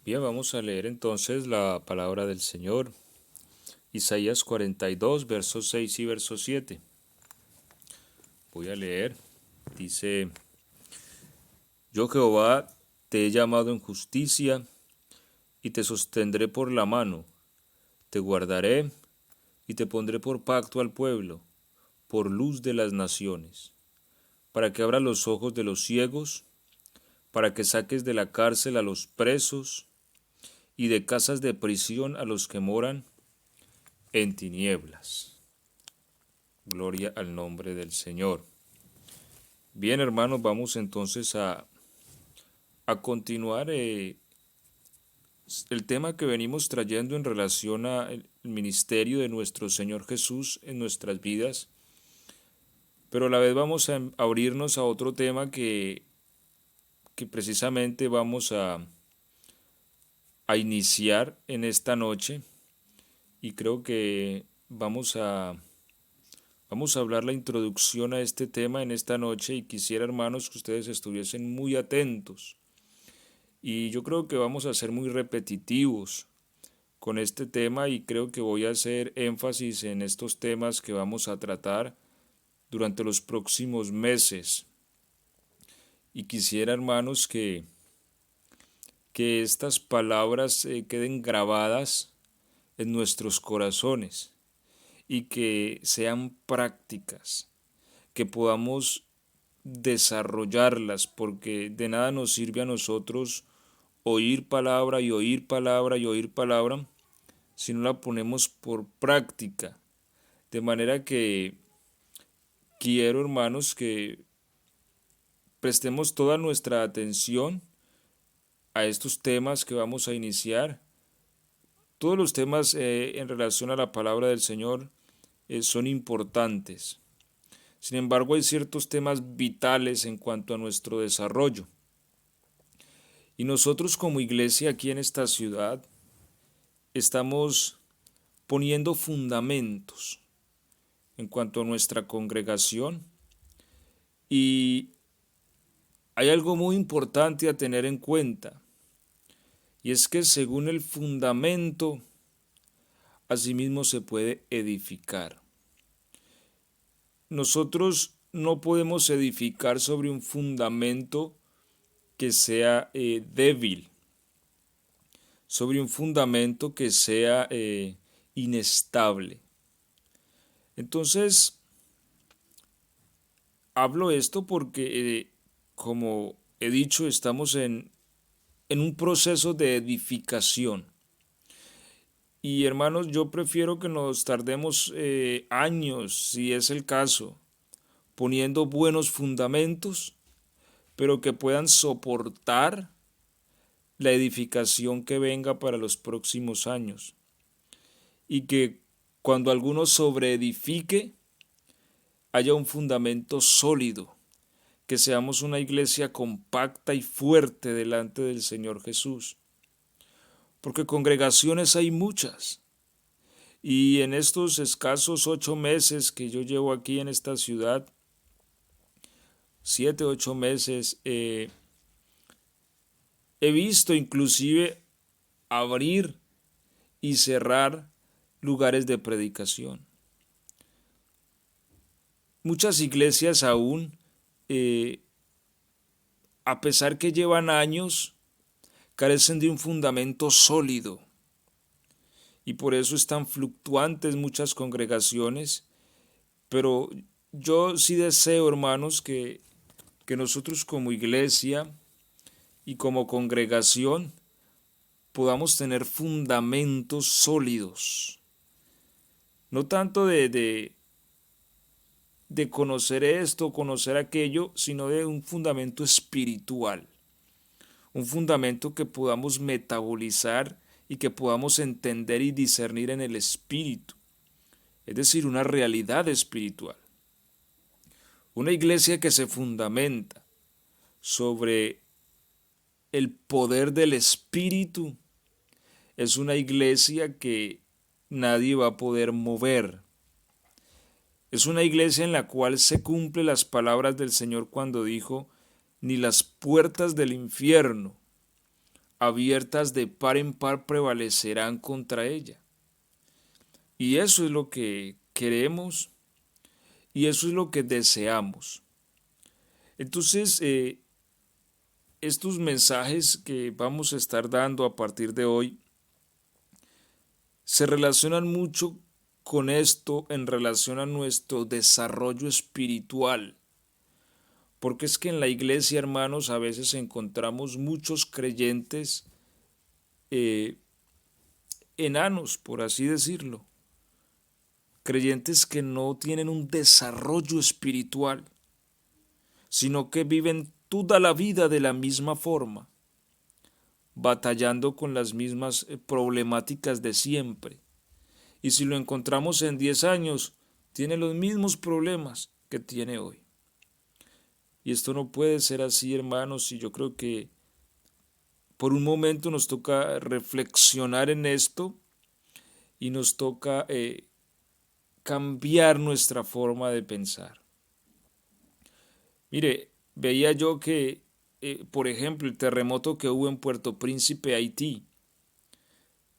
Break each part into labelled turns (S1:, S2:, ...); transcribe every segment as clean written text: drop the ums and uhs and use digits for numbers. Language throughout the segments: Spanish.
S1: Bien, vamos a leer entonces la palabra del Señor. Isaías 42, versos 6 y verso 7. Voy a leer. Dice, Yo Jehová te he llamado en justicia y te sostendré por la mano. Te guardaré y te pondré por pacto al pueblo, por luz de las naciones, para que abra los ojos de los ciegos, para que saques de la cárcel a los presos y de casas de prisión a los que moran en tinieblas. Gloria al nombre del Señor. Bien, hermanos, vamos entonces a continuar el tema que venimos trayendo en relación al ministerio de nuestro Señor Jesús en nuestras vidas, pero a la vez vamos a abrirnos a otro tema que precisamente vamos a iniciar en esta noche, y creo que vamos a hablar la introducción a este tema en esta noche, y quisiera, hermanos, que ustedes estuviesen muy atentos. Y yo creo que vamos a ser muy repetitivos con este tema, y creo que voy a hacer énfasis en estos temas que vamos a tratar durante los próximos meses. Y quisiera, hermanos, que estas palabras queden grabadas en nuestros corazones y que sean prácticas, que podamos desarrollarlas, porque de nada nos sirve a nosotros oír palabra y oír palabra y oír palabra si no la ponemos por práctica. De manera que quiero, hermanos, que prestemos toda nuestra atención a estos temas que vamos a iniciar. Todos los temas en relación a la palabra del Señor son importantes. Sin embargo, hay ciertos temas vitales en cuanto a nuestro desarrollo. Y nosotros como iglesia aquí en esta ciudad estamos poniendo fundamentos en cuanto a nuestra congregación, y hay algo muy importante a tener en cuenta, y es que según el fundamento, asimismo se puede edificar. Nosotros no podemos edificar sobre un fundamento que sea débil, sobre un fundamento que sea inestable. Entonces, hablo esto porque, como he dicho, estamos en un proceso de edificación. Y hermanos, yo prefiero que nos tardemos años, si es el caso, poniendo buenos fundamentos, pero que puedan soportar la edificación que venga para los próximos años. Y que cuando alguno sobreedifique, haya un fundamento sólido, que seamos una iglesia compacta y fuerte delante del Señor Jesús. Porque congregaciones hay muchas, y en estos escasos 8 meses que yo llevo aquí en esta ciudad, 7, 8 meses, he visto inclusive abrir y cerrar lugares de predicación. Muchas iglesias aún, a pesar que llevan años, carecen de un fundamento sólido, y por eso están fluctuantes muchas congregaciones. Pero yo sí deseo, hermanos, que nosotros como iglesia y como congregación podamos tener fundamentos sólidos, no tanto de conocer esto, conocer aquello, sino de un fundamento espiritual, un fundamento que podamos metabolizar y que podamos entender y discernir en el espíritu, es decir, una realidad espiritual. Una iglesia que se fundamenta sobre el poder del espíritu es una iglesia que nadie va a poder mover. Es una iglesia en la cual se cumplen las palabras del Señor cuando dijo: ni las puertas del infierno abiertas de par en par prevalecerán contra ella. Y eso es lo que queremos y eso es lo que deseamos. Entonces, estos mensajes que vamos a estar dando a partir de hoy se relacionan mucho con esto en relación a nuestro desarrollo espiritual. Porque es que en la iglesia, hermanos, a veces encontramos muchos creyentes eh, enanos, por así decirlo. Creyentes que no tienen un desarrollo espiritual, sino que viven toda la vida de la misma forma, batallando con las mismas problemáticas de siempre. Y si lo encontramos en 10 años, tiene los mismos problemas que tiene hoy. Y esto no puede ser así, hermanos, y yo creo que por un momento nos toca reflexionar en esto y nos toca cambiar nuestra forma de pensar. Mire, veía yo que, por ejemplo, el terremoto que hubo en Puerto Príncipe, Haití,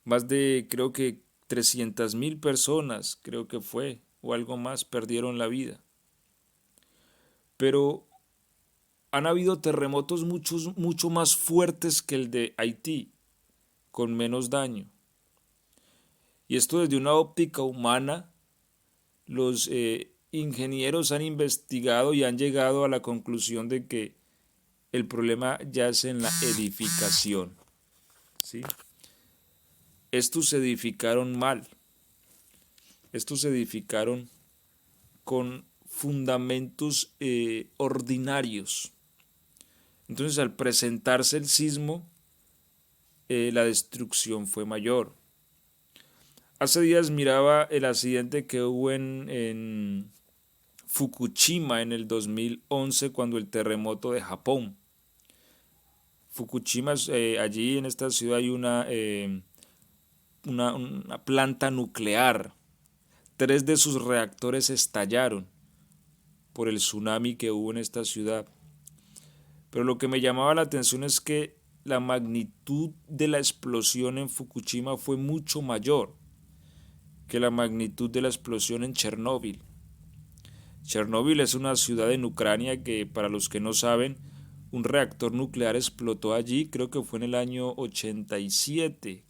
S1: más de, creo que 300,000 personas, creo que fue, o algo más, perdieron la vida. Pero han habido terremotos mucho más fuertes que el de Haití, con menos daño. Y esto desde una óptica humana, los ingenieros han investigado y han llegado a la conclusión de que el problema yace en la edificación, ¿sí? Estos se edificaron mal, estos se edificaron con fundamentos ordinarios. Entonces, al presentarse el sismo, la destrucción fue mayor. Hace días miraba el accidente que hubo en Fukushima en el 2011 cuando el terremoto de Japón. Fukushima, allí en esta ciudad hay una planta nuclear. 3 de sus reactores estallaron por el tsunami que hubo en esta ciudad. Pero lo que me llamaba la atención es que la magnitud de la explosión en Fukushima fue mucho mayor que la magnitud de la explosión en Chernóbil. Chernóbil es una ciudad en Ucrania que, para los que no saben, un reactor nuclear explotó allí, creo que fue en el año 87,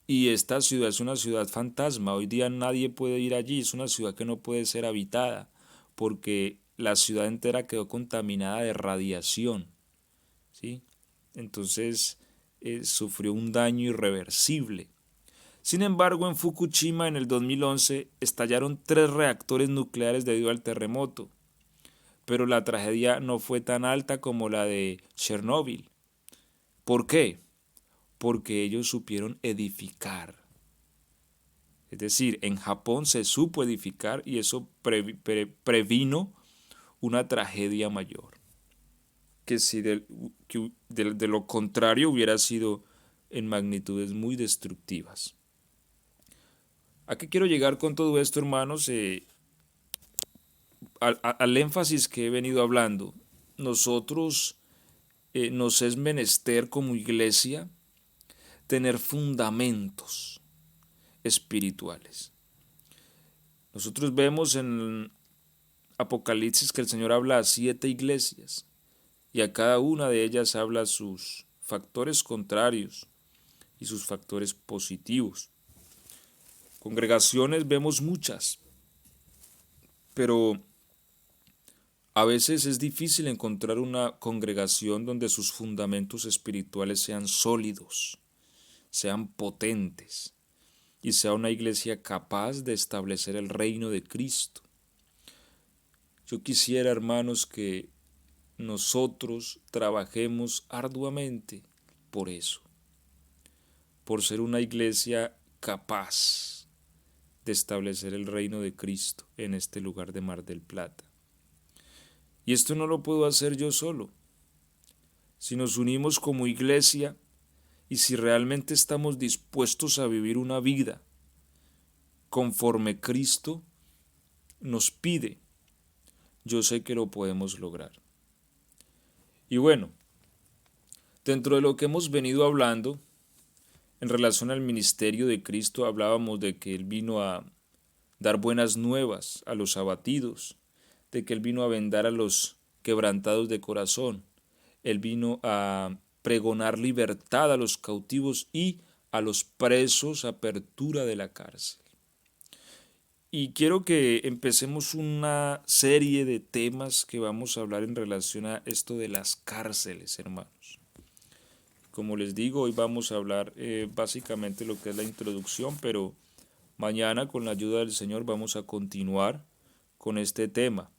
S1: Y esta ciudad es una ciudad fantasma, hoy día nadie puede ir allí, es una ciudad que no puede ser habitada, porque la ciudad entera quedó contaminada de radiación, ¿sí? Entonces sufrió un daño irreversible. Sin embargo, en Fukushima en el 2011 estallaron 3 reactores nucleares debido al terremoto, pero la tragedia no fue tan alta como la de Chernóbil. ¿Por qué? Porque ellos supieron edificar. Es decir, en Japón se supo edificar y eso previno una tragedia mayor. Que si de lo contrario hubiera sido en magnitudes muy destructivas. ¿A qué quiero llegar con todo esto, hermanos? Al énfasis que he venido hablando. Nosotros nos es menester como iglesia tener fundamentos espirituales. Nosotros vemos en Apocalipsis que el Señor habla a 7 iglesias y a cada una de ellas habla sus factores contrarios y sus factores positivos. Congregaciones vemos muchas, pero a veces es difícil encontrar una congregación donde sus fundamentos espirituales sean sólidos, sean potentes y sea una iglesia capaz de establecer el reino de Cristo. Yo quisiera, hermanos, que nosotros trabajemos arduamente por eso, por ser una iglesia capaz de establecer el reino de Cristo en este lugar de Mar del Plata. Y esto no lo puedo hacer yo solo. Si nos unimos como iglesia y si realmente estamos dispuestos a vivir una vida conforme Cristo nos pide, yo sé que lo podemos lograr. Y bueno, dentro de lo que hemos venido hablando en relación al ministerio de Cristo, hablábamos de que Él vino a dar buenas nuevas a los abatidos, de que Él vino a vendar a los quebrantados de corazón, Él vino a pregonar libertad a los cautivos y a los presos, apertura de la cárcel. Y quiero que empecemos una serie de temas que vamos a hablar en relación a esto de las cárceles, hermanos. Como les digo, hoy vamos a hablar básicamente lo que es la introducción, pero mañana con la ayuda del Señor vamos a continuar con este tema,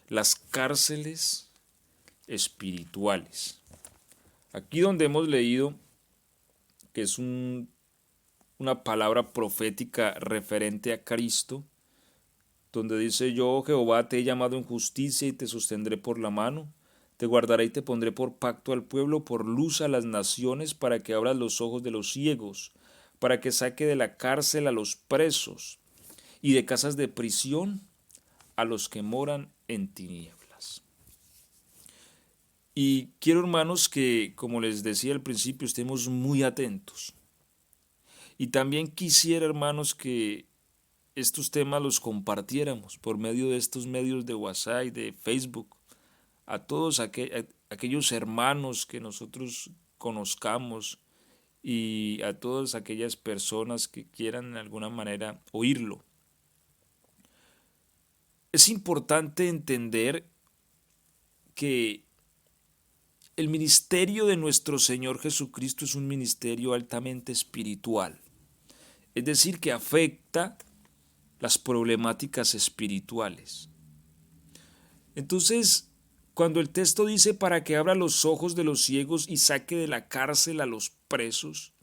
S1: las cárceles espirituales. Aquí donde hemos leído que es una palabra profética referente a Cristo, donde dice: yo Jehová te he llamado en justicia y te sostendré por la mano, te guardaré y te pondré por pacto al pueblo, por luz a las naciones, para que abras los ojos de los ciegos, para que saque de la cárcel a los presos y de casas de prisión a los que moran en tinieblas. Y quiero, hermanos, que, como les decía al principio, estemos muy atentos. Y también quisiera, hermanos, que estos temas los compartiéramos por medio de estos medios de WhatsApp y de Facebook a todos aquellos hermanos que nosotros conozcamos y a todas aquellas personas que quieran de alguna manera oírlo. Es importante entender que el ministerio de nuestro Señor Jesucristo es un ministerio altamente espiritual, es decir, que afecta las problemáticas espirituales. Entonces, cuando el texto dice para que abra los ojos de los ciegos y saque de la cárcel a los presos,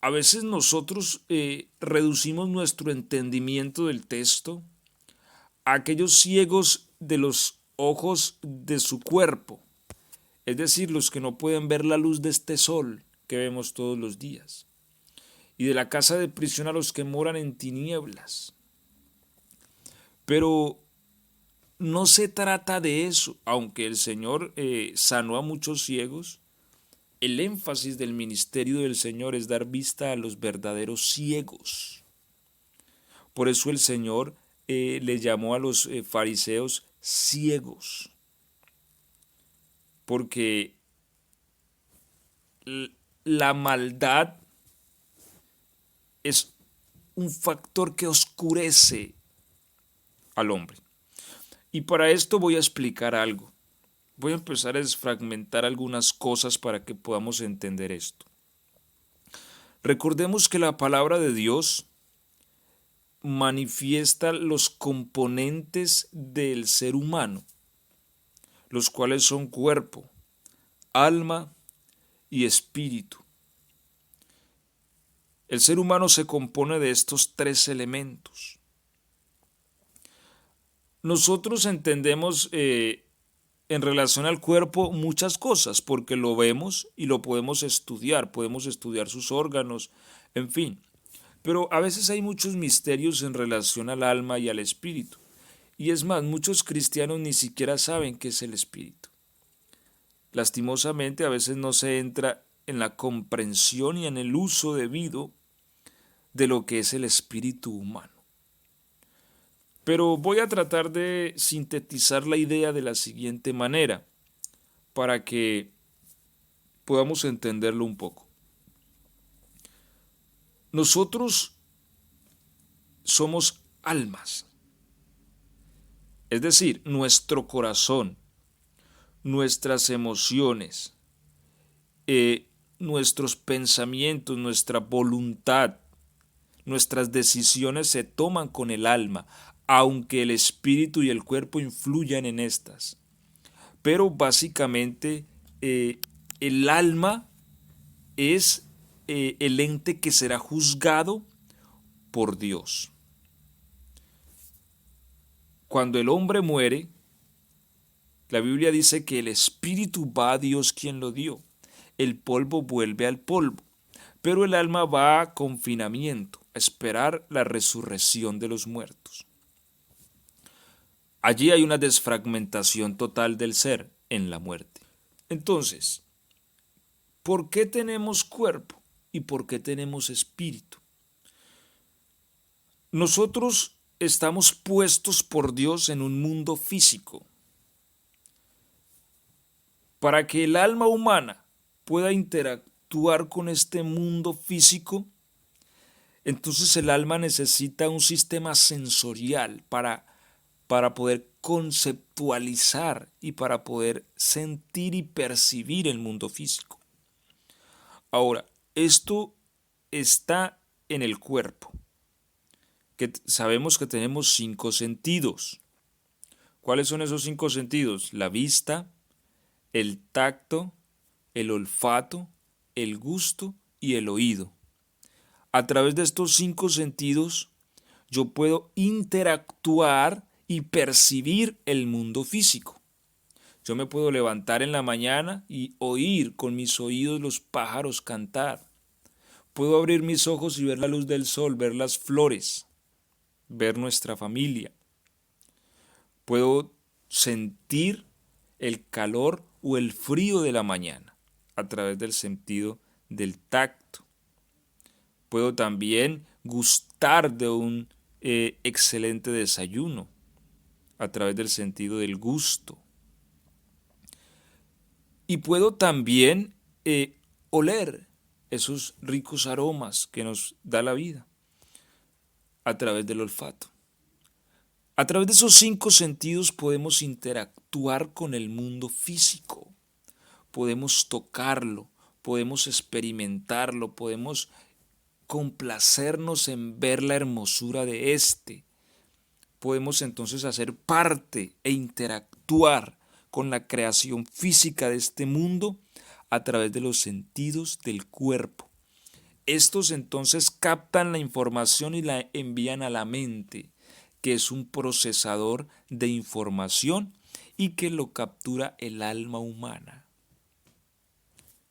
S1: a veces nosotros reducimos nuestro entendimiento del texto a aquellos ciegos de los ojos de su cuerpo, es decir, los que no pueden ver la luz de este sol que vemos todos los días, y de la casa de prisión a los que moran en tinieblas. Pero no se trata de eso, aunque el Señor sanó a muchos ciegos. El énfasis del ministerio del Señor es dar vista a los verdaderos ciegos. Por eso el Señor le llamó a los fariseos ciegos, porque la maldad es un factor que oscurece al hombre. Y para esto voy a explicar algo. Voy a empezar a desfragmentar algunas cosas para que podamos entender esto. Recordemos que la palabra de Dios manifiesta los componentes del ser humano, los cuales son cuerpo, alma y espíritu. El ser humano se compone de estos tres elementos. Nosotros entendemos en relación al cuerpo muchas cosas, porque lo vemos y lo podemos estudiar sus órganos, en fin. Pero a veces hay muchos misterios en relación al alma y al espíritu. Y es más, muchos cristianos ni siquiera saben qué es el espíritu. Lastimosamente, a veces no se entra en la comprensión y en el uso debido de lo que es el espíritu humano. Pero voy a tratar de sintetizar la idea de la siguiente manera, para que podamos entenderlo un poco. Nosotros somos almas, es decir, nuestro corazón, nuestras emociones, nuestros pensamientos, nuestra voluntad, nuestras decisiones se toman con el alma, aunque el espíritu y el cuerpo influyan en estas. Pero básicamente el alma es el ente que será juzgado por Dios. Cuando el hombre muere, la Biblia dice que el espíritu va a Dios quien lo dio. El polvo vuelve al polvo, pero el alma va a confinamiento, a esperar la resurrección de los muertos. Allí hay una desfragmentación total del ser, en la muerte. Entonces, ¿por qué tenemos cuerpo y por qué tenemos espíritu? Nosotros estamos puestos por Dios en un mundo físico. Para que el alma humana pueda interactuar con este mundo físico, entonces el alma necesita un sistema sensorial para poder conceptualizar y para poder sentir y percibir el mundo físico. Ahora, esto está en el cuerpo, que sabemos que tenemos 5 sentidos. ¿Cuáles son esos 5 sentidos? La vista, el tacto, el olfato, el gusto y el oído. A través de estos 5 sentidos, yo puedo interactuar y percibir el mundo físico. Yo me puedo levantar en la mañana y oír con mis oídos los pájaros cantar. Puedo abrir mis ojos y ver la luz del sol, ver las flores, ver nuestra familia. Puedo sentir el calor o el frío de la mañana a través del sentido del tacto. Puedo también gustar de un excelente desayuno a través del sentido del gusto. Y puedo también oler esos ricos aromas que nos da la vida a través del olfato. A través de esos 5 sentidos podemos interactuar con el mundo físico. Podemos tocarlo, podemos experimentarlo, podemos complacernos en ver la hermosura de éste. Podemos entonces hacer parte e interactuar con la creación física de este mundo a través de los sentidos del cuerpo. Estos entonces captan la información y la envían a la mente, que es un procesador de información y que lo captura el alma humana.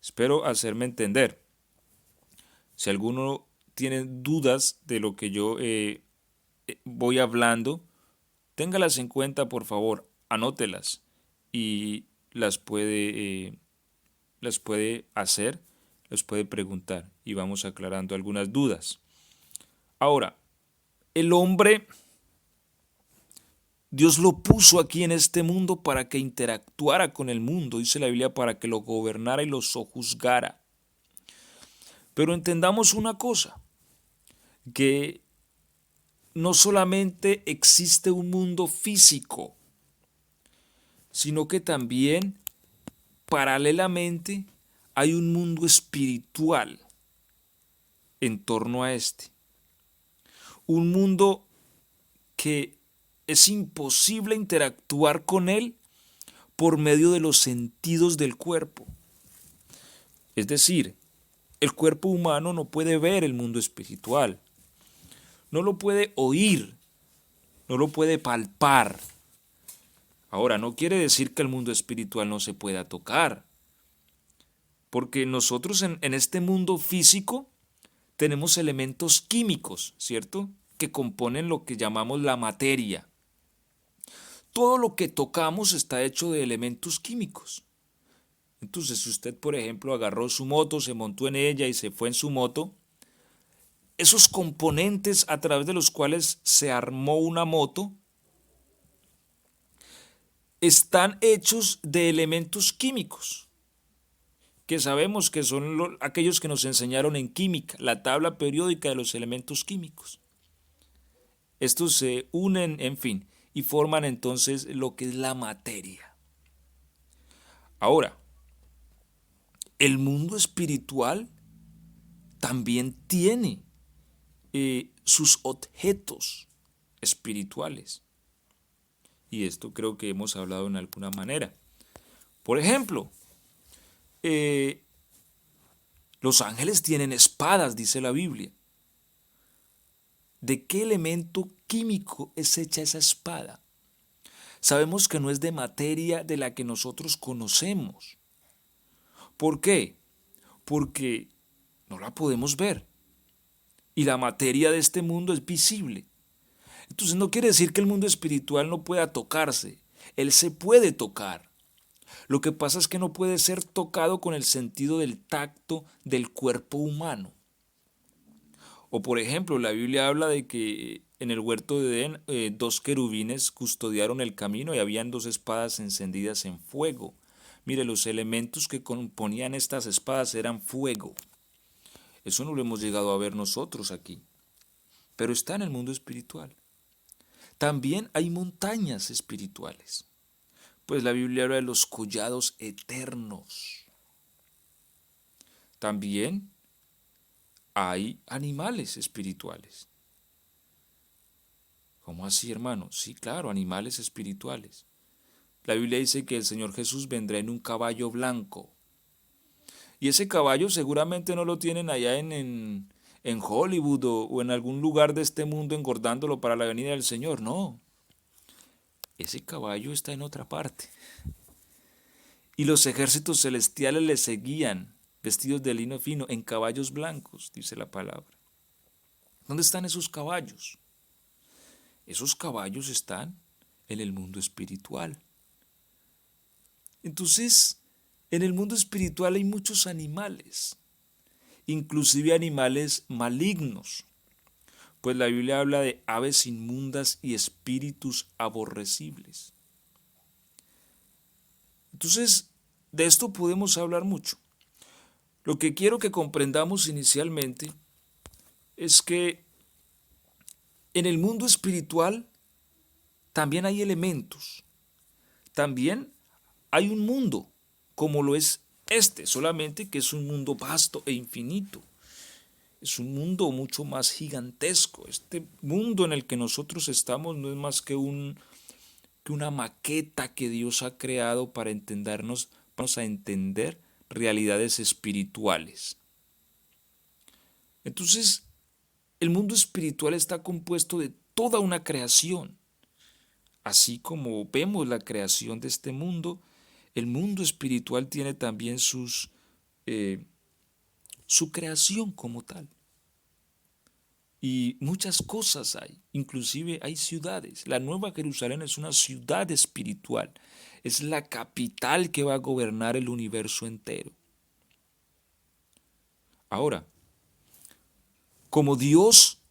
S1: Espero hacerme entender. Si alguno tiene dudas de lo que yo voy hablando, téngalas en cuenta, por favor, anótelas y las puede hacer, las puede preguntar y vamos aclarando algunas dudas. Ahora, el hombre, Dios lo puso aquí en este mundo para que interactuara con el mundo, dice la Biblia, para que lo gobernara y lo sojuzgara. Pero entendamos una cosa, que no solamente existe un mundo físico, sino que también paralelamente hay un mundo espiritual en torno a este. Un mundo que es imposible interactuar con él por medio de los sentidos del cuerpo. Es decir, el cuerpo humano no puede ver el mundo espiritual, no lo puede oír, no lo puede palpar. Ahora, no quiere decir que el mundo espiritual no se pueda tocar, porque nosotros en este mundo físico tenemos elementos químicos, ¿cierto?, que componen lo que llamamos la materia. Todo lo que tocamos está hecho de elementos químicos. Entonces, si usted, por ejemplo, agarró su moto, se montó en ella y se fue en su moto, esos componentes a través de los cuales se armó una moto están hechos de elementos químicos, que sabemos que son aquellos que nos enseñaron en química, la tabla periódica de los elementos químicos. Estos se unen, en fin, y forman entonces lo que es la materia. Ahora, el mundo espiritual también tiene sus objetos espirituales. Y esto creo que hemos hablado en alguna manera. Por ejemplo, los ángeles tienen espadas, dice la Biblia. ¿De qué elemento químico es hecha esa espada? Sabemos que no es de materia de la que nosotros conocemos. ¿Por qué? Porque no la podemos ver. Y la materia de este mundo es visible. Entonces no quiere decir que el mundo espiritual no pueda tocarse. Él se puede tocar. Lo que pasa es que no puede ser tocado con el sentido del tacto del cuerpo humano. O por ejemplo, la Biblia habla de que en el huerto de Edén dos querubines custodiaron el camino y habían dos espadas encendidas en fuego. Mire, los elementos que componían estas espadas eran fuego. Eso no lo hemos llegado a ver nosotros aquí, pero está en el mundo espiritual. También hay montañas espirituales, pues la Biblia habla de los collados eternos. También hay animales espirituales. ¿Cómo así, hermano? Sí, claro, animales espirituales. La Biblia dice que el Señor Jesús vendrá en un caballo blanco. Y ese caballo seguramente no lo tienen allá en Hollywood o en algún lugar de este mundo engordándolo para la venida del Señor. No, ese caballo está en otra parte. Y los ejércitos celestiales le seguían, vestidos de lino fino, en caballos blancos, dice la palabra. ¿Dónde están esos caballos? Esos caballos están en el mundo espiritual. Entonces, en el mundo espiritual hay muchos animales, inclusive animales malignos, pues la Biblia habla de aves inmundas y espíritus aborrecibles. Entonces, de esto podemos hablar mucho. Lo que quiero que comprendamos inicialmente es que en el mundo espiritual también hay elementos, también hay un mundo, como lo es este, solamente que es un mundo vasto e infinito. Es un mundo mucho más gigantesco. Este mundo en el que nosotros estamos no es más que una maqueta que Dios ha creado para entendernos, vamos a entender realidades espirituales. Entonces, el mundo espiritual está compuesto de toda una creación. Así como vemos la creación de este mundo, el mundo espiritual tiene también su creación como tal. Y muchas cosas hay, inclusive hay ciudades. La Nueva Jerusalén es una ciudad espiritual, es la capital que va a gobernar el universo entero. Ahora, como Dios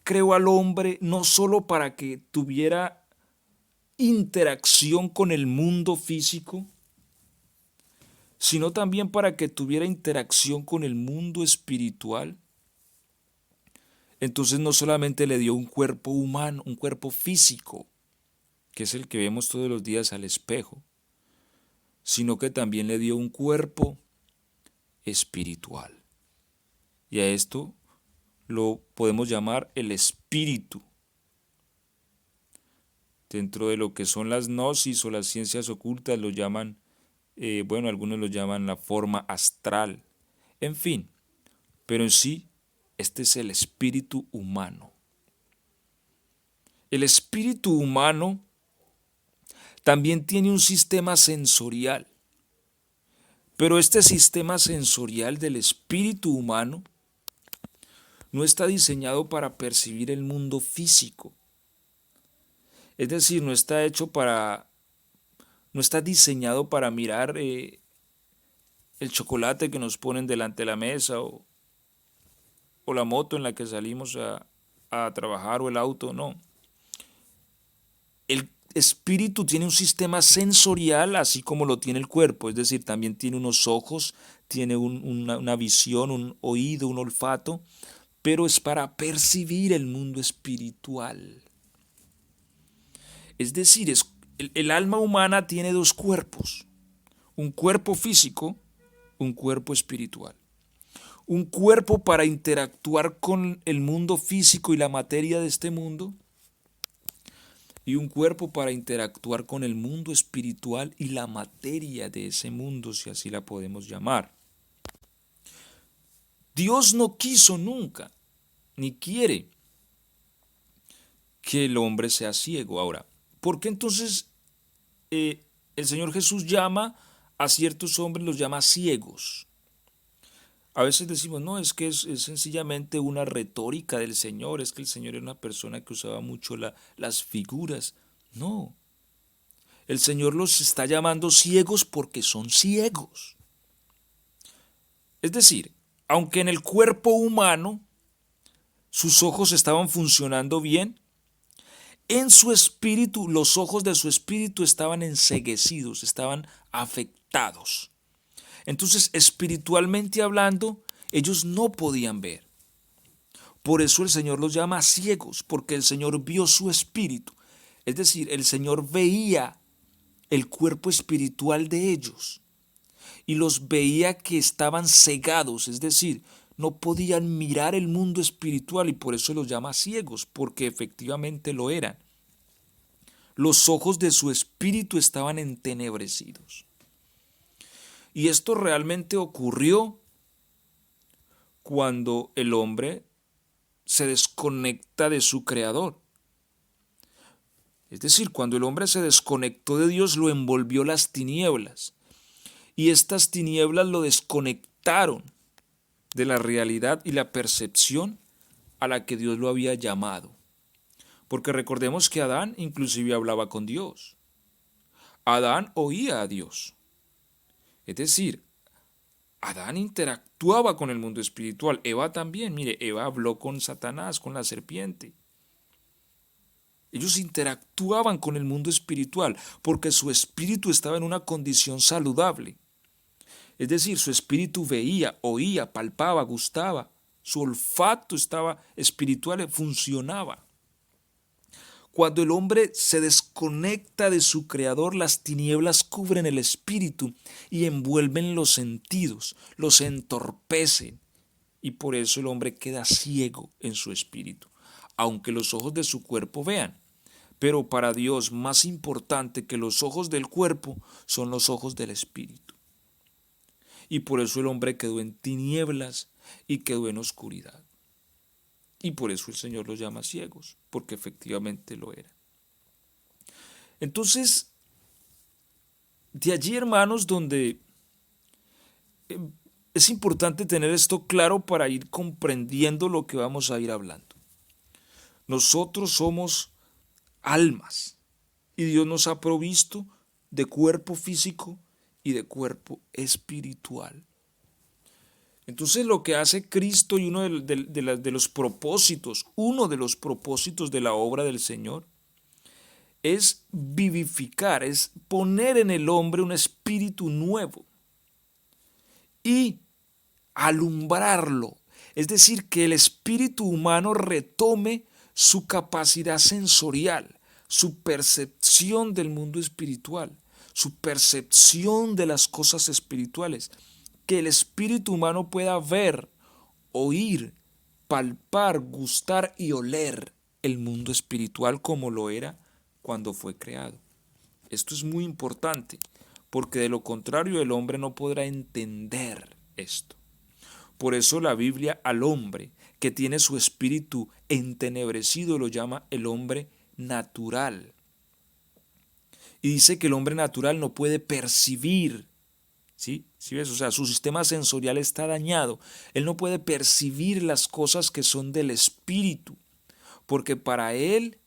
S1: creó al hombre no solo para que tuviera interacción con el mundo físico, sino también para que tuviera interacción con el mundo espiritual, entonces no solamente le dio un cuerpo humano, un cuerpo físico, que es el que vemos todos los días al espejo, sino que también le dio un cuerpo espiritual. Y a esto lo podemos llamar el espíritu. Dentro de lo que son las gnosis o las ciencias ocultas lo llaman, algunos lo llaman la forma astral. En fin, pero en sí, este es el espíritu humano. El espíritu humano también tiene un sistema sensorial, pero este sistema sensorial del espíritu humano no está diseñado para percibir el mundo físico. Es decir, no está diseñado para mirar el chocolate que nos ponen delante de la mesa o la moto en la que salimos a trabajar o el auto, no. El espíritu tiene un sistema sensorial así como lo tiene el cuerpo, es decir, también tiene unos ojos, tiene una visión, un oído, un olfato, pero es para percibir el mundo espiritual. Es decir, el alma humana tiene dos cuerpos, un cuerpo físico, un cuerpo espiritual. Un cuerpo para interactuar con el mundo físico y la materia de este mundo, y un cuerpo para interactuar con el mundo espiritual y la materia de ese mundo, si así la podemos llamar. Dios no quiso nunca, ni quiere, que el hombre sea ciego. Ahora, ¿por qué entonces el Señor Jesús llama a ciertos hombres, los llama ciegos? A veces decimos, no, es que es sencillamente una retórica del Señor, es que el Señor era una persona que usaba mucho las figuras. No, El Señor los está llamando ciegos porque son ciegos. Es decir, aunque en el cuerpo humano sus ojos estaban funcionando bien, en su espíritu, los ojos de su espíritu estaban enceguecidos, estaban afectados. Entonces, espiritualmente hablando, ellos no podían ver. Por eso el Señor los llama ciegos, porque el Señor vio su espíritu. Es decir, el Señor veía el cuerpo espiritual de ellos y los veía que estaban cegados, es decir, no podían mirar el mundo espiritual y por eso los llama ciegos, porque efectivamente lo eran. Los ojos de su espíritu estaban entenebrecidos. Y esto realmente ocurrió cuando el hombre se desconecta de su creador. Es decir, cuando el hombre se desconectó de Dios, lo envolvió las tinieblas. Y estas tinieblas lo desconectaron de la realidad y la percepción a la que Dios lo había llamado. Porque recordemos que Adán inclusive hablaba con Dios. Adán oía a Dios. Es decir, Adán interactuaba con el mundo espiritual. Eva también, mire, Eva habló con Satanás, con la serpiente. Ellos interactuaban con el mundo espiritual porque su espíritu estaba en una condición saludable. Es decir, su espíritu veía, oía, palpaba, gustaba. Su olfato estaba espiritual, funcionaba. Cuando el hombre se desconecta de su creador, las tinieblas cubren el espíritu y envuelven los sentidos, los entorpecen. Y por eso el hombre queda ciego en su espíritu, aunque los ojos de su cuerpo vean. Pero para Dios, más importante que los ojos del cuerpo son los ojos del espíritu. Y por eso el hombre quedó en tinieblas y quedó en oscuridad. Y por eso el Señor los llama ciegos, porque efectivamente lo eran. Entonces, de allí, hermanos, donde es importante tener esto claro para ir comprendiendo lo que vamos a ir hablando. Nosotros somos almas y Dios nos ha provisto de cuerpo físico y de cuerpo espiritual. Entonces lo que hace Cristo y uno de los propósitos, uno de los propósitos de la obra del Señor es vivificar, es poner en el hombre un espíritu nuevo y alumbrarlo. Es decir, que el espíritu humano retome su capacidad sensorial, su percepción del mundo espiritual, su percepción de las cosas espirituales. Que el espíritu humano pueda ver, oír, palpar, gustar y oler el mundo espiritual como lo era cuando fue creado. Esto es muy importante, porque de lo contrario el hombre no podrá entender esto. Por eso la Biblia al hombre que tiene su espíritu entenebrecido lo llama el hombre natural. Y dice que el hombre natural no puede percibir. ¿Sí? ¿Sí ves? O sea, su sistema sensorial está dañado. Él no puede percibir las cosas que son del espíritu, porque para él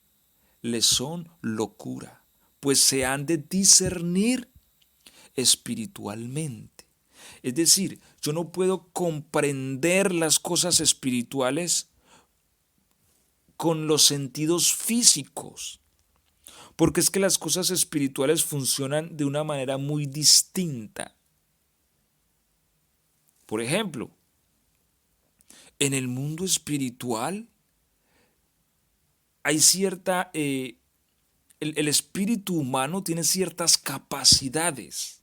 S1: le son locura, pues se han de discernir espiritualmente. Es decir, yo no puedo comprender las cosas espirituales con los sentidos físicos, porque es que las cosas espirituales funcionan de una manera muy distinta. Por ejemplo, en el mundo espiritual hay cierta, el espíritu humano tiene ciertas capacidades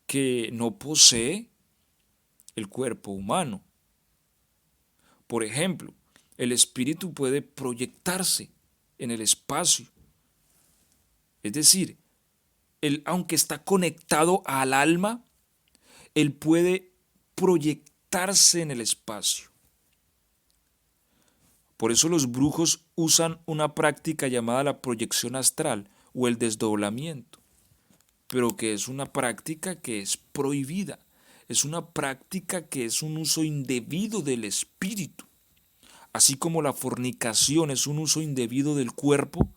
S1: que no posee el cuerpo humano. Por ejemplo, el espíritu puede proyectarse en el espacio. Es decir, aunque está conectado al alma, él puede proyectarse en el espacio. Por eso los brujos usan una práctica llamada la proyección astral o el desdoblamiento, pero que es una práctica que es prohibida, es una práctica que es un uso indebido del espíritu. Así como la fornicación es un uso indebido del cuerpo,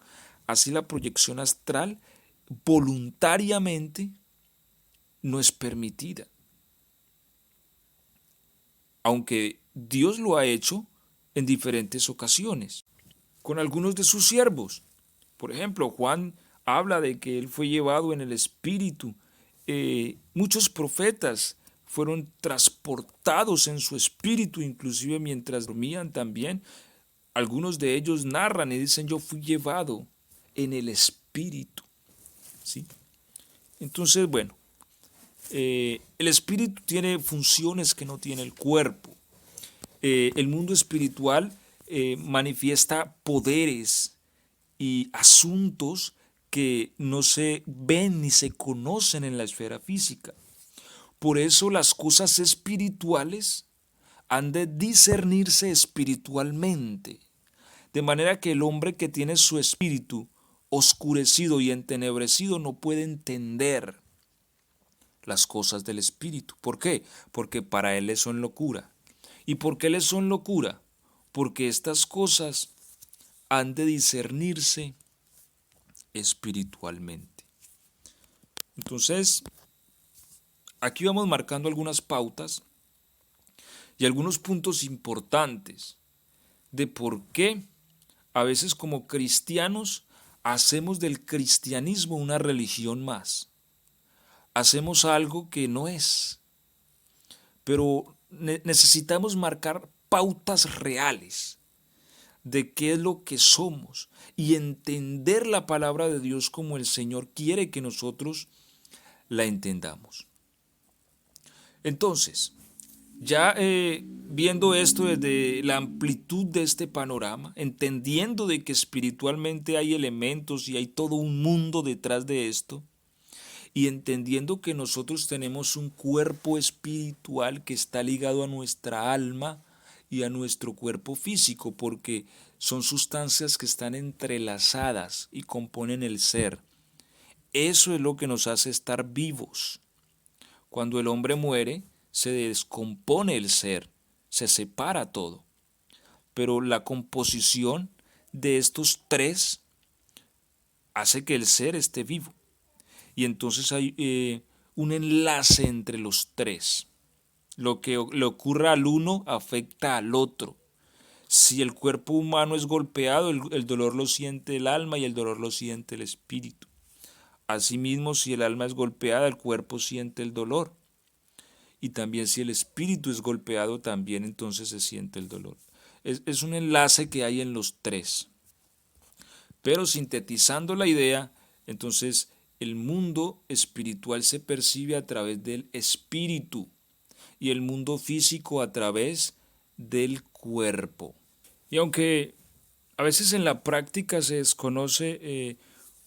S1: así la proyección astral voluntariamente no es permitida. Aunque Dios lo ha hecho en diferentes ocasiones, con algunos de sus siervos. Por ejemplo, Juan habla de que él fue llevado en el Espíritu. Muchos profetas fueron transportados en su espíritu, inclusive mientras dormían también. Algunos de ellos narran y dicen, yo fui llevado en el espíritu. ¿Sí? Entonces, bueno, el espíritu tiene funciones que no tiene el cuerpo. El mundo espiritual manifiesta poderes y asuntos que no se ven ni se conocen en la esfera física. Por eso las cosas espirituales han de discernirse espiritualmente, de manera que el hombre que tiene su espíritu oscurecido y entenebrecido no puede entender las cosas del espíritu. ¿Por qué? Porque para él les son locura. ¿Y por qué les son locura? Porque estas cosas han de discernirse espiritualmente. Entonces, aquí vamos marcando algunas pautas y algunos puntos importantes de por qué a veces como cristianos hacemos del cristianismo una religión más. Hacemos algo que no es, pero necesitamos marcar pautas reales de qué es lo que somos y entender la palabra de Dios como el Señor quiere que nosotros la entendamos. Entonces, ya viendo esto desde la amplitud de este panorama, entendiendo de que espiritualmente hay elementos y hay todo un mundo detrás de esto, y entendiendo que nosotros tenemos un cuerpo espiritual que está ligado a nuestra alma y a nuestro cuerpo físico, porque son sustancias que están entrelazadas y componen el ser. Eso es lo que nos hace estar vivos. Cuando el hombre muere, se descompone el ser, se separa todo. Pero la composición de estos tres hace que el ser esté vivo. Y entonces hay un enlace entre los tres. Lo que le ocurra al uno afecta al otro. Si el cuerpo humano es golpeado, el dolor lo siente el alma y el dolor lo siente el espíritu. Asimismo, si el alma es golpeada, el cuerpo siente el dolor. Y también si el espíritu es golpeado, también entonces se siente el dolor. Es un enlace que hay en los tres. Pero sintetizando la idea, entonces el mundo espiritual se percibe a través del espíritu y el mundo físico a través del cuerpo. Y aunque a veces en la práctica se desconoce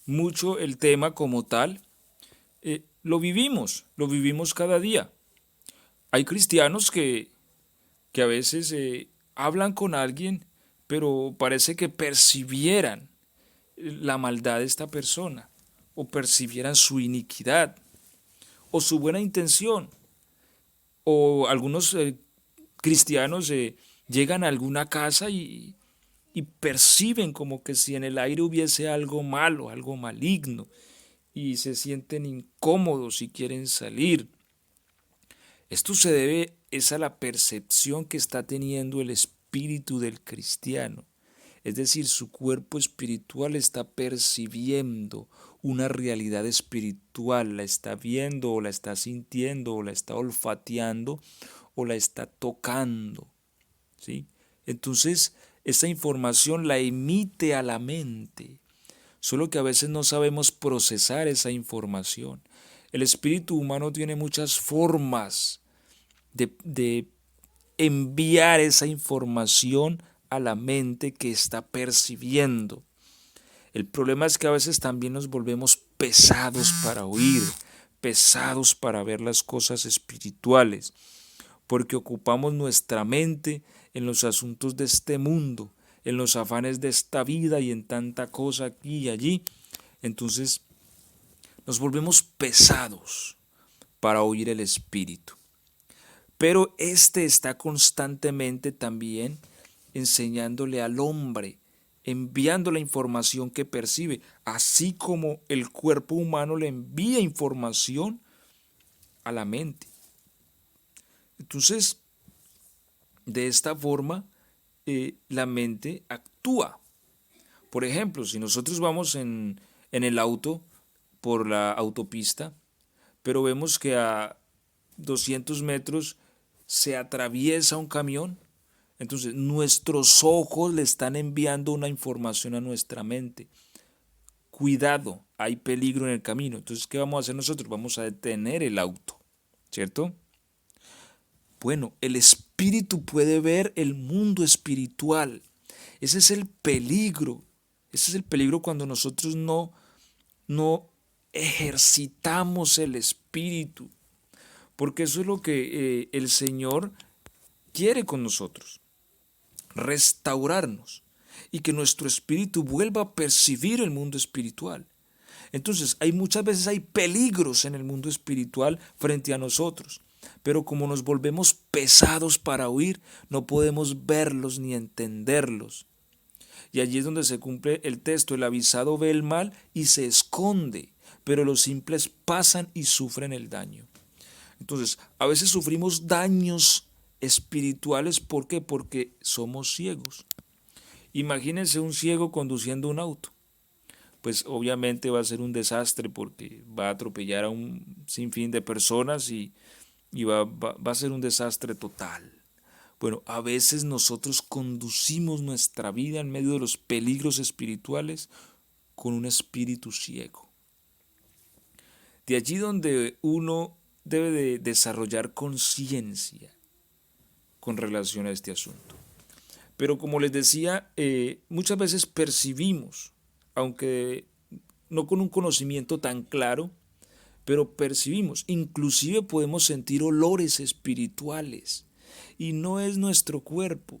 S1: mucho el tema como tal, lo vivimos cada día. Hay cristianos que a veces hablan con alguien, pero parece que percibieran la maldad de esta persona, o percibieran su iniquidad, o su buena intención, o algunos cristianos llegan a alguna casa y perciben como que si en el aire hubiese algo malo, algo maligno, y se sienten incómodos y quieren salir. Esto se debe es a la percepción que está teniendo el espíritu del cristiano. Es decir, su cuerpo espiritual está percibiendo una realidad espiritual, la está viendo o la está sintiendo o la está olfateando o la está tocando. ¿Sí? Entonces, esa información la emite a la mente, solo que a veces no sabemos procesar esa información. El espíritu humano tiene muchas formas de enviar esa información a la mente que está percibiendo. El problema es que a veces también nos volvemos pesados para oír, pesados para ver las cosas espirituales, porque ocupamos nuestra mente en los asuntos de este mundo, en los afanes de esta vida y en tanta cosa aquí y allí. Entonces nos volvemos pesados para oír el espíritu. Pero este está constantemente también enseñándole al hombre enviando la información que percibe, así como el cuerpo humano le envía información a la mente. Entonces, de esta forma, la mente actúa. Por ejemplo, si nosotros vamos en el auto por la autopista, pero vemos que a 200 metros se atraviesa un camión, entonces nuestros ojos le están enviando una información a nuestra mente. Cuidado, hay peligro en el camino. Entonces, ¿qué vamos a hacer nosotros? Vamos a detener el auto, ¿cierto? Bueno, el espíritu puede ver el mundo espiritual. Ese es el peligro. Ese es el peligro cuando nosotros no ejercitamos el espíritu. Porque eso es lo que el Señor quiere con nosotros. Restaurarnos y que nuestro espíritu vuelva a percibir el mundo espiritual. Entonces, muchas veces hay peligros en el mundo espiritual frente a nosotros, pero como nos volvemos pesados para huir, no podemos verlos ni entenderlos. Y allí es donde se cumple el texto: el avisado ve el mal y se esconde, pero los simples pasan y sufren el daño. Entonces, a veces sufrimos daños espirituales. ¿Por qué? Porque somos ciegos. Imagínense un ciego conduciendo un auto. Pues obviamente va a ser un desastre porque va a atropellar a un sinfín de personas y va a ser un desastre total. Bueno, a veces nosotros conducimos nuestra vida en medio de los peligros espirituales con un espíritu ciego. De allí donde uno debe de desarrollar conciencia con relación a este asunto. Pero como les decía, muchas veces percibimos, aunque no con un conocimiento tan claro, pero percibimos, inclusive podemos sentir olores espirituales y no es nuestro cuerpo.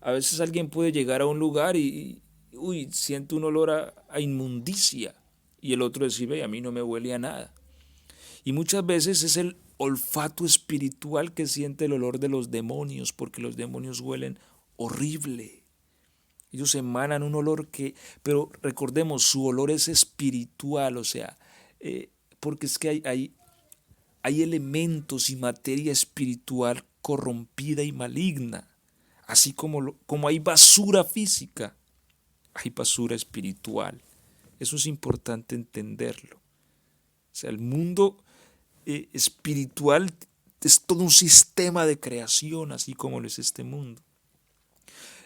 S1: A veces alguien puede llegar a un lugar y siente un olor a inmundicia y el otro dice: ve, a mí no me huele a nada. Y muchas veces es el olfato espiritual que siente el olor de los demonios, porque los demonios huelen horrible. Ellos emanan un olor pero recordemos, su olor es espiritual, o sea, porque es que hay elementos y materia espiritual corrompida y maligna. Así como hay basura física, hay basura espiritual. Eso es importante entenderlo. O sea, el mundo espiritual es todo un sistema de creación, así como lo es este mundo.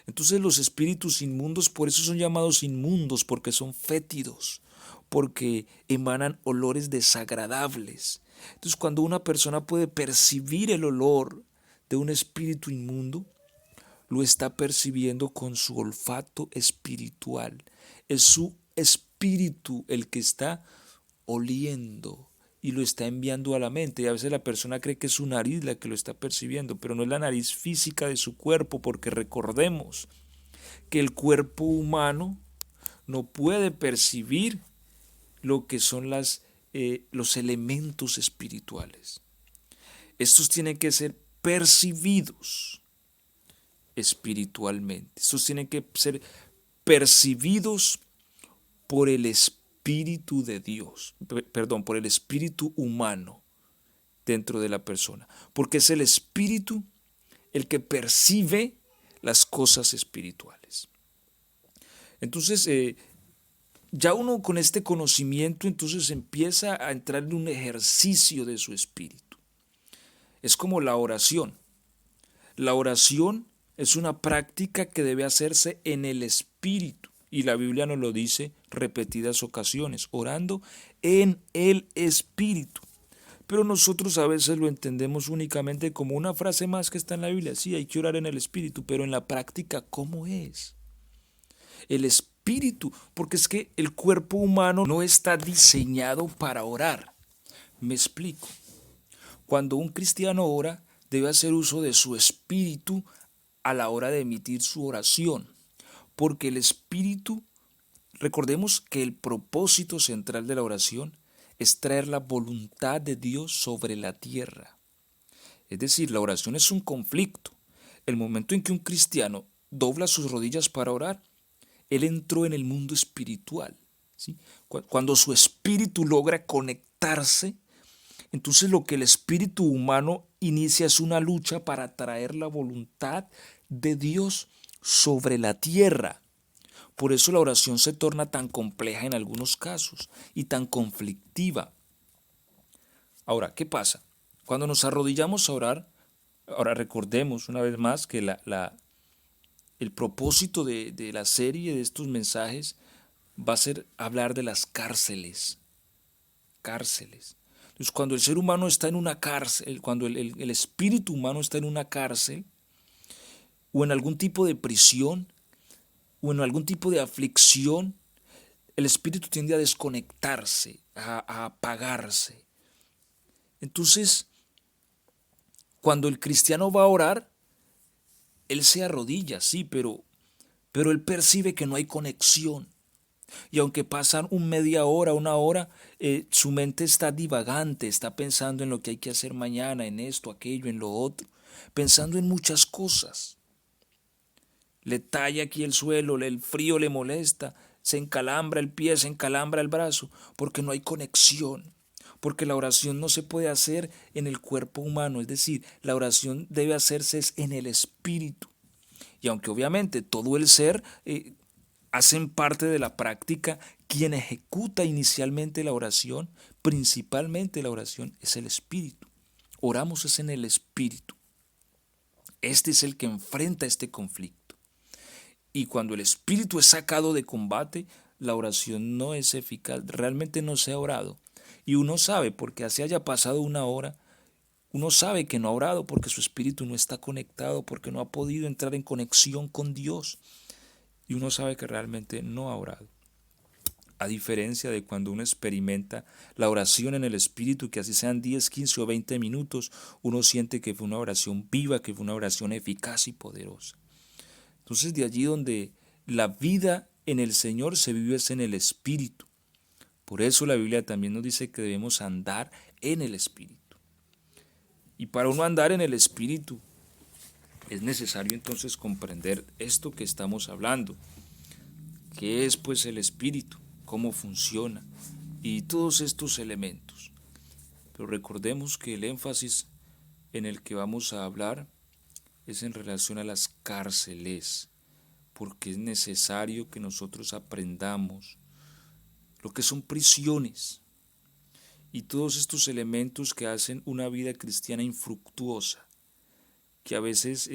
S1: Entonces los espíritus inmundos por eso son llamados inmundos, porque son fétidos, porque emanan olores desagradables. Entonces cuando una persona puede percibir el olor de un espíritu inmundo, lo está percibiendo con su olfato espiritual. Es su espíritu el que está oliendo y lo está enviando a la mente. Y a veces la persona cree que es su nariz la que lo está percibiendo, pero no es la nariz física de su cuerpo, porque recordemos que el cuerpo humano no puede percibir lo que son los elementos espirituales. Estos tienen que ser percibidos espiritualmente. Estos tienen que ser percibidos por el Espíritu de Dios, perdón, por el espíritu humano dentro de la persona, porque es el espíritu el que percibe las cosas espirituales. Entonces, ya uno con este conocimiento entonces empieza a entrar en un ejercicio de su espíritu. Es como la oración. La oración es una práctica que debe hacerse en el espíritu. Y la Biblia nos lo dice repetidas ocasiones, orando en el espíritu. Pero nosotros a veces lo entendemos únicamente como una frase más que está en la Biblia. Sí, hay que orar en el espíritu, pero en la práctica, ¿cómo es? El espíritu, porque es que el cuerpo humano no está diseñado para orar. Me explico. Cuando un cristiano ora, debe hacer uso de su espíritu a la hora de emitir su oración. Porque el espíritu, recordemos que el propósito central de la oración es traer la voluntad de Dios sobre la tierra. Es decir, la oración es un conflicto. El momento en que un cristiano dobla sus rodillas para orar, Él entró en el mundo espiritual, ¿sí? Cuando su espíritu logra conectarse, entonces lo que el espíritu humano inicia es una lucha para traer la voluntad de Dios sobre la tierra. Por eso la oración se torna tan compleja en algunos casos y tan conflictiva. Ahora, ¿qué pasa? Cuando nos arrodillamos a orar, ahora recordemos una vez más que el propósito de la serie de estos mensajes va a ser hablar de las cárceles. Cárceles. Entonces, cuando el ser humano está en una cárcel, cuando el espíritu humano está en una cárcel, o en algún tipo de prisión, o en algún tipo de aflicción, el espíritu tiende a desconectarse, a apagarse. Entonces, cuando el cristiano va a orar, él se arrodilla, sí, pero él percibe que no hay conexión. Y aunque pasan media hora, una hora, su mente está divagante, está pensando en lo que hay que hacer mañana, en esto, aquello, en lo otro, pensando en muchas cosas. Le talla aquí el suelo, el frío le molesta, se encalambra el pie, se encalambra el brazo, porque no hay conexión, porque la oración no se puede hacer en el cuerpo humano, es decir, la oración debe hacerse en el espíritu. Y aunque obviamente todo el ser hacen parte de la práctica, quien ejecuta inicialmente la oración, principalmente la oración, es el espíritu. Oramos es en el espíritu. Este es el que enfrenta este conflicto. Y cuando el espíritu es sacado de combate, la oración no es eficaz, realmente no se ha orado. Y uno sabe, porque así haya pasado una hora, uno sabe que no ha orado porque su espíritu no está conectado, porque no ha podido entrar en conexión con Dios. Y uno sabe que realmente no ha orado. A diferencia de cuando uno experimenta la oración en el Espíritu, que así sean 10, 15 o 20 minutos, uno siente que fue una oración viva, que fue una oración eficaz y poderosa. Entonces de allí donde la vida en el Señor se vive es en el Espíritu. Por eso la Biblia también nos dice que debemos andar en el Espíritu. Y para uno andar en el Espíritu es necesario entonces comprender esto que estamos hablando. ¿Qué es pues el Espíritu? ¿Cómo funciona? Y todos estos elementos. Pero recordemos que el énfasis en el que vamos a hablar es en relación a las cárceles, porque es necesario que nosotros aprendamos lo que son prisiones y todos estos elementos que hacen una vida cristiana infructuosa, que a veces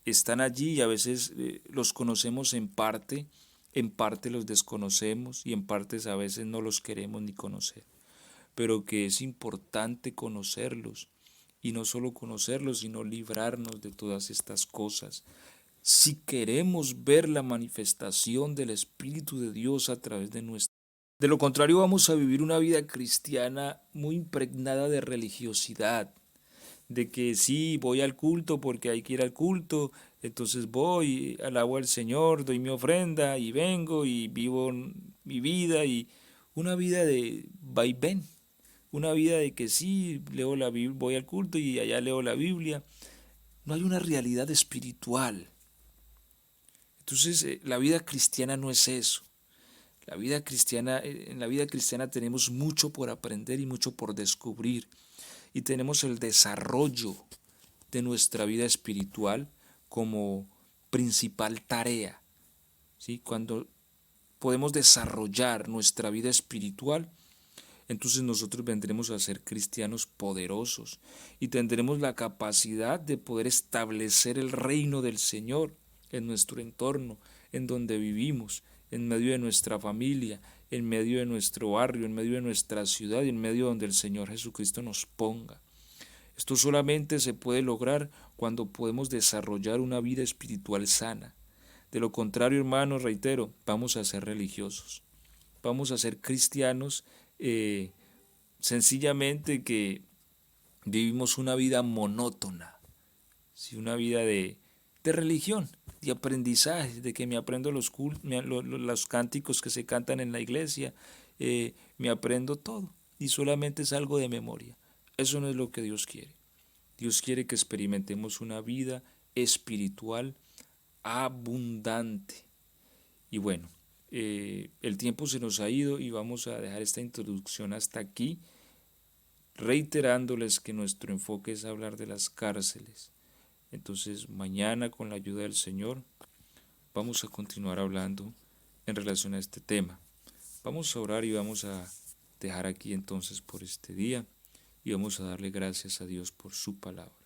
S1: están allí y a veces los conocemos en parte los desconocemos y en partes a veces no los queremos ni conocer, pero que es importante conocerlos y no solo conocerlos, sino librarnos de todas estas cosas. Si queremos ver la manifestación del Espíritu de Dios a través de nuestra vida. De lo contrario, vamos a vivir una vida cristiana muy impregnada de religiosidad, de que sí, voy al culto porque hay que ir al culto, entonces voy, alabo al Señor, doy mi ofrenda y vengo y vivo mi vida y una vida de vaivén, una vida de que sí, leo la Biblia, voy al culto y allá leo la Biblia. No hay una realidad espiritual. Entonces, la vida cristiana no es eso. La vida cristiana, en la vida cristiana tenemos mucho por aprender y mucho por descubrir. Y tenemos el desarrollo de nuestra vida espiritual como principal tarea. ¿Sí? Cuando podemos desarrollar nuestra vida espiritual, entonces nosotros vendremos a ser cristianos poderosos y tendremos la capacidad de poder establecer el reino del Señor en nuestro entorno, en donde vivimos, en medio de nuestra familia, en medio de nuestro barrio, en medio de nuestra ciudad y en medio donde el Señor Jesucristo nos ponga. Esto solamente se puede lograr cuando podemos desarrollar una vida espiritual sana. De lo contrario, hermanos, reitero, vamos a ser religiosos, vamos a ser cristianos sencillamente que vivimos una vida monótona, ¿sí? Una vida de religión, de aprendizaje, de que me aprendo los cánticos que se cantan en la iglesia, me aprendo todo y solamente es algo de memoria. Eso no es lo que Dios quiere. Dios quiere que experimentemos una vida espiritual abundante. Y bueno, el tiempo se nos ha ido y vamos a dejar esta introducción hasta aquí, reiterándoles que nuestro enfoque es hablar de las cárceles. Entonces mañana, con la ayuda del Señor, vamos a continuar hablando en relación a este tema. Vamos a orar y vamos a dejar aquí entonces por este día y vamos a darle gracias a Dios por su palabra.